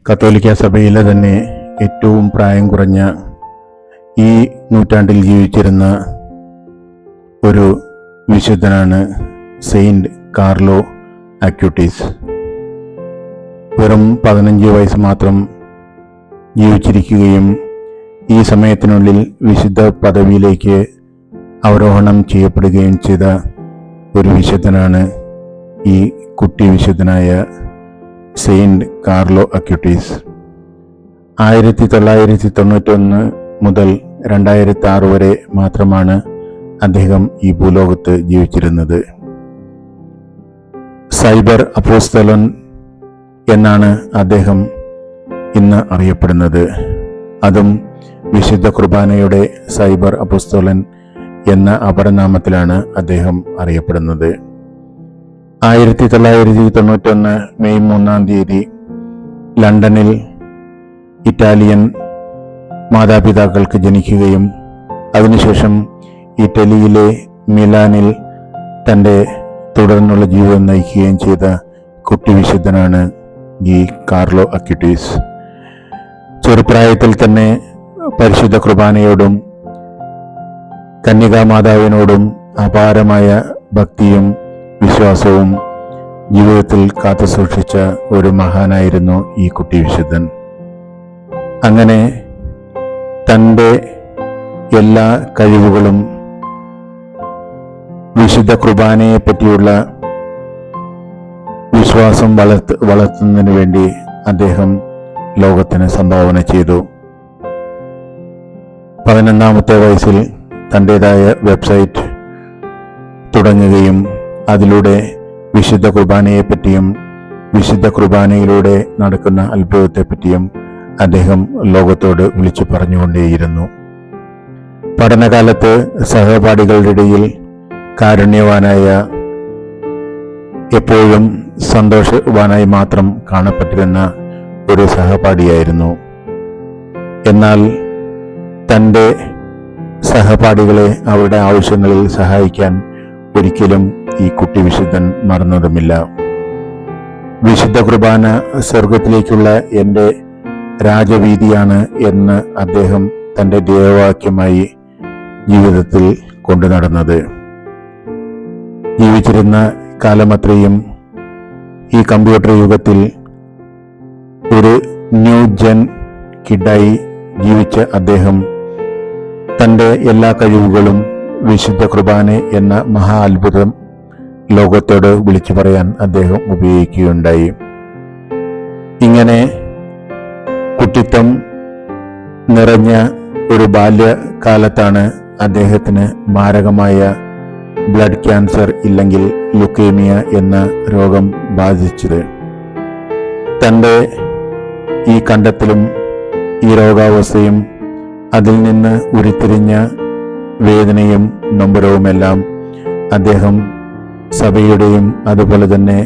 കത്തോലിക്ക സഭയിലെ തന്നെ ഏറ്റവും പ്രായം കുറഞ്ഞ ഈ നൂറ്റാണ്ടിൽ ജീവിച്ചിരുന്ന ഒരു വിശുദ്ധനാണ് സെയിൻറ്റ് കാർലോ അക്യൂട്ടീസ്. വെറും 15 വയസ്സ് മാത്രം ജീവിച്ചിരിക്കുകയും ഈ സമയത്തിനുള്ളിൽ വിശുദ്ധ പദവിയിലേക്ക് അവരോഹണം ചെയ്യപ്പെടുകയും ചെയ്ത ഒരു വിശുദ്ധനാണ് ഈ കുട്ടി വിശുദ്ധനായ സെയിൻറ്റ് കാർലോ അക്യൂട്ടീസ്. 1991 മുതൽ 2006 വരെ മാത്രമാണ് അദ്ദേഹം ഈ ഭൂലോകത്ത് ജീവിച്ചിരുന്നത്. സൈബർ അപ്പോസ്തലൻ എന്നാണ് അദ്ദേഹം ഇന്ന് അറിയപ്പെടുന്നത്. അതും വിശുദ്ധ കുർബാനയുടെ സൈബർ അപ്പോസ്തലൻ എന്ന അപരനാമത്തിലാണ് അദ്ദേഹം അറിയപ്പെടുന്നത്. 1991 മെയ് 3 ലണ്ടനിൽ ഇറ്റാലിയൻ മാതാപിതാക്കൾക്ക് ജനിക്കുകയും അതിനുശേഷം ഇറ്റലിയിലെ മിലാനിൽ തൻ്റെ തുടർന്നുള്ള ജീവിതം നയിക്കുകയും ചെയ്ത കുട്ടി വിശുദ്ധനാണ് ഈ കാർലോ അക്യൂട്ടീസ്. ചെറുപ്രായത്തിൽ തന്നെ പരിശുദ്ധ കുർബാനയോടും കന്യകാമാതാവിനോടും അപാരമായ ഭക്തിയും വിശ്വാസവും ജീവിതത്തിൽ കാത്തുസൂക്ഷിച്ച ഒരു മഹാനായിരുന്നു ഈ കുട്ടി വിശുദ്ധൻ. അങ്ങനെ തൻ്റെ എല്ലാ കഴിവുകളും വിശുദ്ധ കുർബാനയെ പറ്റിയുള്ള വിശ്വാസം വളർത്തുന്നതിന് വേണ്ടി അദ്ദേഹം ലോകത്തിന് സംഭാവന ചെയ്തു. 11ാമത്തെ വയസ്സിൽ തൻ്റെതായ വെബ്സൈറ്റ് തുടങ്ങുകയും അതിലൂടെ വിശുദ്ധ കുർബാനയെപ്പറ്റിയും വിശുദ്ധ കുർബാനയിലൂടെ നടക്കുന്ന അത്ഭുതത്തെപ്പറ്റിയും അദ്ദേഹം ലോകത്തോട് വിളിച്ചു പറഞ്ഞുകൊണ്ടേയിരുന്നു. പഠനകാലത്ത് സഹപാഠികളുടെ ഇടയിൽ കാരുണ്യവാനായ, എപ്പോഴും സന്തോഷവാനായി മാത്രം കാണപ്പെട്ടിരുന്ന ഒരു സഹപാഠിയായിരുന്നു. എന്നാൽ തൻ്റെ സഹപാഠികളെ അവരുടെ ആവശ്യങ്ങളിൽ സഹായിക്കാൻ ഒരിക്കലും ഈ കുട്ടി വിശുദ്ധൻ മറന്നതുമില്ല. വിശുദ്ധ കുർബാന സ്വർഗത്തിലേക്കുള്ള എൻ്റെ രാജവീതിയാണ് എന്ന് അദ്ദേഹം തൻ്റെ ധ്യേയവാക്യമായി ജീവിതത്തിൽ കൊണ്ടു നടന്നത്. ജീവിച്ചിരുന്ന കാലമത്രയും ഈ കമ്പ്യൂട്ടർ യുഗത്തിൽ ഒരു ന്യൂ ജെൻ കിഡായി ജീവിച്ച അദ്ദേഹം തൻ്റെ എല്ലാ കഴിവുകളും വിശുദ്ധ കുർബാന എന്ന മഹാ അത്ഭുതം ലോകത്തോട് വിളിച്ചു പറയാൻ അദ്ദേഹം ഉപയോഗിക്കുകയുണ്ടായി. ഇങ്ങനെ കുട്ടിത്തം നിറഞ്ഞ ഒരു ബാല്യകാലത്താണ് അദ്ദേഹത്തിന് മാരകമായ ബ്ലഡ് ക്യാൻസർ ഇല്ലെങ്കിൽ ലുക്കേമിയ എന്ന രോഗം ബാധിച്ചത്. തൻ്റെ ഈ കണ്ടെത്തലും ഈ രോഗാവസ്ഥയും അതിൽ നിന്ന് ഉരുത്തിരിഞ്ഞ വേദനയും നൊമ്പരവുമെല്ലാം അദ്ദേഹം സഭയുടെയും അതുപോലെ തന്നെ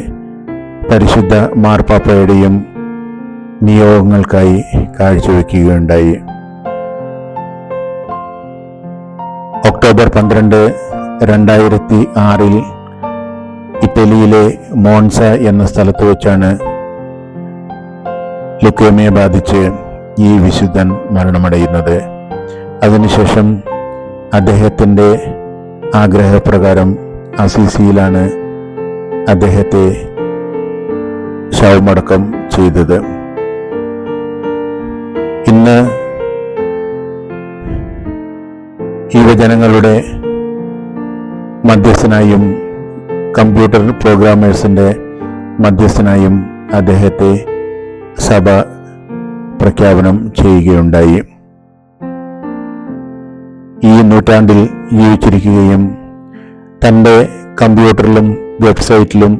പരിശുദ്ധ മാർപ്പാപ്പയുടെയും നിയോഗങ്ങൾക്കായി കാഴ്ചവെക്കുകയുണ്ടായി. ഒക്ടോബർ 12, 2006 ഇറ്റലിയിലെ മോൺസ എന്ന സ്ഥലത്ത് വെച്ചാണ് ലുക്കേമിയ ബാധിച്ച് ഈ വിശുദ്ധൻ മരണമടയുന്നത്. അതിനുശേഷം അദ്ദേഹത്തിൻ്റെ ആഗ്രഹപ്രകാരം അസീസിയിലാണ് അദ്ദേഹത്തെ ശവമടക്കം ചെയ്തത്. ഇന്ന് യുവജനങ്ങളുടെ മധ്യസ്ഥനായും കമ്പ്യൂട്ടർ പ്രോഗ്രാമേഴ്സിൻ്റെ മധ്യസ്ഥനായും അദ്ദേഹത്തെ സഭ പ്രഖ്യാപനം ചെയ്യുകയുണ്ടായി. ഈ നൂറ്റാണ്ടിൽ ജീവിച്ചിരിക്കുകയും തൻ്റെ കമ്പ്യൂട്ടറിലും വെബ്സൈറ്റിലും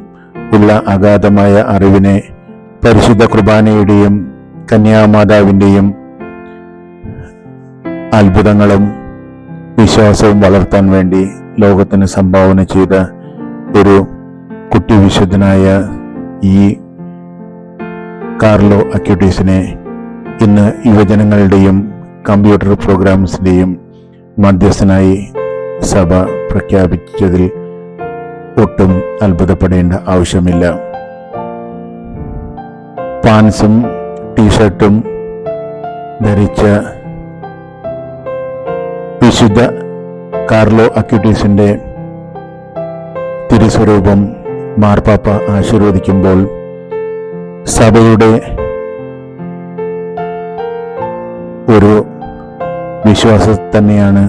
ഉള്ള അഗാധമായ അറിവിനെ പരിശുദ്ധ കുർബാനയുടെയും കന്യാമാതാവിൻ്റെയും അത്ഭുതങ്ങളും വിശ്വാസവും വളർത്താൻ വേണ്ടി ലോകത്തിന് സംഭാവന ചെയ്ത ഒരു കുട്ടി വിശുദ്ധനായ ഈ കാർലോ അക്യൂട്ടീസിനെ ഇന്ന് യുവജനങ്ങളുടെയും കമ്പ്യൂട്ടർ പ്രോഗ്രാംസിൻ്റെയും മധ്യസ്ഥനായി സഭ പ്രഖ്യാപിച്ചതിൽ ഒട്ടും അത്ഭുതപ്പെടേണ്ട ആവശ്യമില്ല. ഫ്രാൻസും ടീഷർട്ടും ധരിച്ച വിശുദ്ധ കാർലോ അക്യൂട്ടീസിൻ്റെ തിരുസ്വരൂപം മാർപ്പാപ്പ ആശീർവദിക്കുമ്പോൾ സഭയുടെ ഒരു വിശ്വാസം തന്നെയാണ്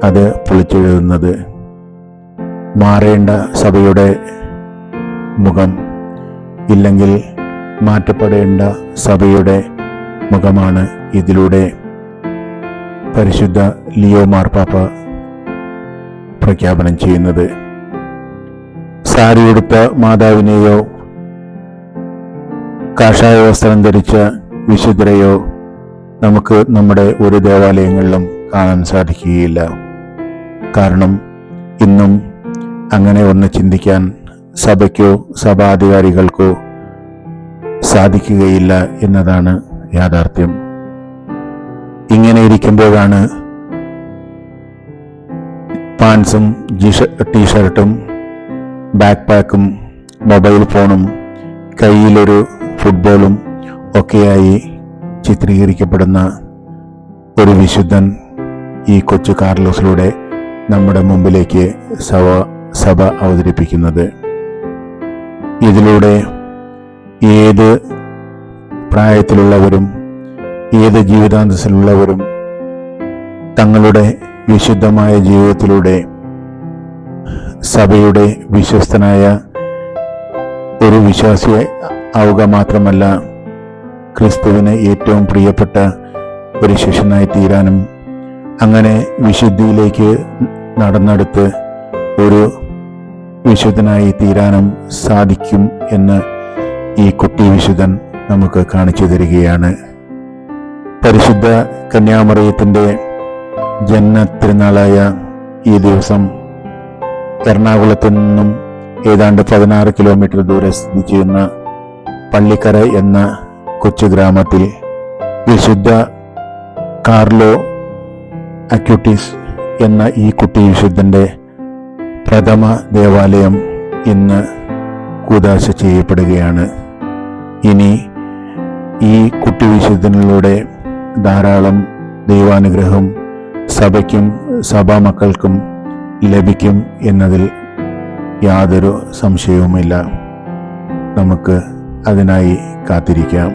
അത് പൊളിച്ചെഴുതുന്നത്. മാറേണ്ട സഭയുടെ മുഖം, ഇല്ലെങ്കിൽ മാറ്റപ്പെടേണ്ട സഭയുടെ മുഖമാണ് ഇതിലൂടെ പരിശുദ്ധ ലിയോ മാർപ്പാപ്പ പ്രഖ്യാപനം ചെയ്യുന്നത്. സാരിയുടുത്ത മാതാവിനെയോ കാഷായ വസ്ത്രം ധരിച്ച വിശുദ്ധരെയോ നമുക്ക് നമ്മുടെ ഒരു ദേവാലയങ്ങളിലും കാണാൻ സാധിക്കുകയില്ല. കാരണം ഇന്നും അങ്ങനെ ഒന്ന് ചിന്തിക്കാൻ സഭയ്ക്കോ സഭാധികാരികൾക്കോ സാധിക്കുകയില്ല എന്നതാണ് യാഥാർത്ഥ്യം. ഇങ്ങനെ ഇരിക്കുമ്പോഴാണ് പാൻസും ടീഷർട്ടും ബാക്ക് പാക്കും മൊബൈൽ ഫോണും കയ്യിലൊരു ഫുട്ബോളും ഒക്കെയായി ചിത്രീകരിക്കപ്പെടുന്ന ഒരു വിശുദ്ധൻ ഈ കൊച്ചു കാർലോസിലൂടെ നമ്മുടെ മുമ്പിലേക്ക് സഭ അവതരിപ്പിക്കുന്നത്. ഇതിലൂടെ ഏത് പ്രായത്തിലുള്ളവരും ഏത് ജീവിതാന്തസ്സിലുള്ളവരും തങ്ങളുടെ വിശുദ്ധമായ ജീവിതത്തിലൂടെ സഭയുടെ വിശ്വസ്തനായ ഒരു വിശ്വാസി ആവുക മാത്രമല്ല, ക്രിസ്തുവിന് ഏറ്റവും പ്രിയപ്പെട്ട ഒരു ശിഷ്യനായി തീരാനും അങ്ങനെ വിശുദ്ധിയിലേക്ക് നടന്നെടുത്ത് ഒരു വിശുദ്ധനായി തീരാനും സാധിക്കും എന്ന് ഈ കുട്ടി വിശുദ്ധൻ നമുക്ക് കാണിച്ചു തരികയാണ്. പരിശുദ്ധ കന്യാമറിയത്തിൻ്റെ ജന്മത്തിരുനാളായ ഈ ദിവസം എറണാകുളത്തു നിന്നും ഏതാണ്ട് 16 കിലോമീറ്റർ ദൂരെ സ്ഥിതി ചെയ്യുന്ന പള്ളിക്കര എന്ന കൊച്ചു ഗ്രാമത്തിൽ വിശുദ്ധ കാർലോ അക്യൂട്ടീസ് എന്ന ഈ കുട്ടി വിശുദ്ധൻ്റെ പ്രഥമ ദേവാലയം ഇന്ന് കൂദാശ ചെയ്യപ്പെടുകയാണ്. ഇനി ഈ കുട്ടി വിശുദ്ധനിലൂടെ ധാരാളം ദൈവാനുഗ്രഹം സഭയ്ക്കും സഭാമക്കൾക്കും ലഭിക്കും എന്നതിൽ യാതൊരു സംശയവുമില്ല. നമുക്ക് അതിനായി കാത്തിരിക്കാം.